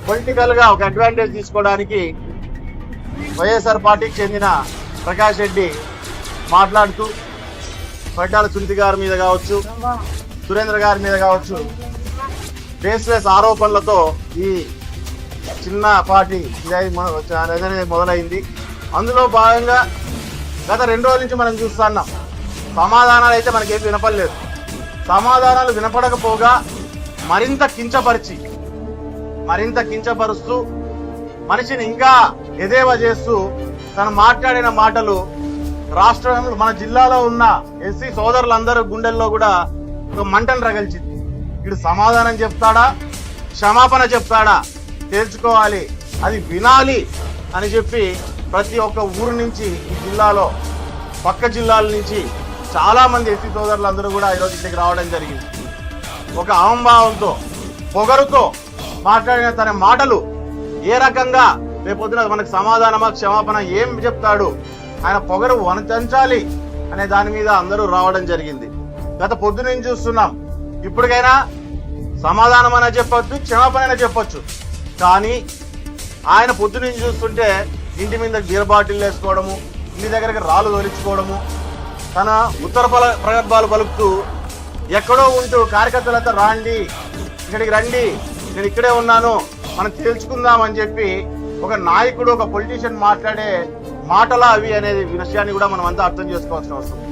Political గా ఒక advantage తీసుకోవడానికి వైఎస్ఆర్ పార్టీకి చెందిన ప్రకాష్ రెడ్డి మాట్లాడుతూ పరిటాల సునీత గారి మీద కావచ్చు, సురేంద్ర గారి మీద కావచ్చు బేస్లెస్ ఆరోపణలతో ఈ చిన్న పార్టీ మొదలైంది. అందులో భాగంగా గత 2 రోజుల నుంచి మనం చూస్తున్నాం, సమాధానాలు అయితే మనకేం వినపడలేదు. సమాధానాలు వినపడకపోగా మరింత కించపరుస్తూ మనిషిని ఇంకా ఎదేవా చేస్తూ తను మాట్లాడిన మాటలు రాష్ట్రంలో మన జిల్లాలో ఉన్న ఎస్సీ సోదరులందరూ గుండెల్లో కూడా ఒక మంటను రగిల్చింది. ఇటు సమాధానం చెప్తాడా, క్షమాపణ చెప్తాడా తేల్చుకోవాలి, అది వినాలి అని చెప్పి ప్రతి ఒక్క ఊరు నుంచి ఈ జిల్లాలో పక్క జిల్లాల నుంచి చాలా మంది ఎస్సీ సోదరులందరూ కూడా ఈరోజు ఇంటికి రావడం జరిగింది. ఒక అహంభావంతో పొగరుతో మాట్లాడిన తన మాటలు ఏ రకంగా రేపొద్దున మనకు సమాధానమా క్షమాపణ ఏం చెప్తాడు, ఆయన పొగరు వనచంచాలి అనే దాని మీద అందరూ రావడం జరిగింది. గత పొద్దున చూస్తున్నాం, ఇప్పటికైనా సమాధానం అయినా చెప్పొచ్చు, క్షమాపణ అయినా చెప్పొచ్చు. కానీ ఆయన పొద్దున చూస్తుంటే ఇంటి మీద బీర్ బాటిల్ వేసుకోవడము, ఇంటి దగ్గరికి రాళ్ళు తోలించుకోవడము, తన ఉత్తర ప్రగల్భాలు పలుకుతూ ఎక్కడో ఉంటూ కార్యకర్తలతో రాండి, ఇక్కడికి రండి, నేను ఇక్కడే ఉన్నాను, మనం తేల్చుకుందామని చెప్పి ఒక నాయకుడు, ఒక పొలిటీషియన్ మాట్లాడే మాటలా అవి అనేది విషయాన్ని కూడా మనం అంతా అర్థం చేసుకోవాల్సిన అవసరం.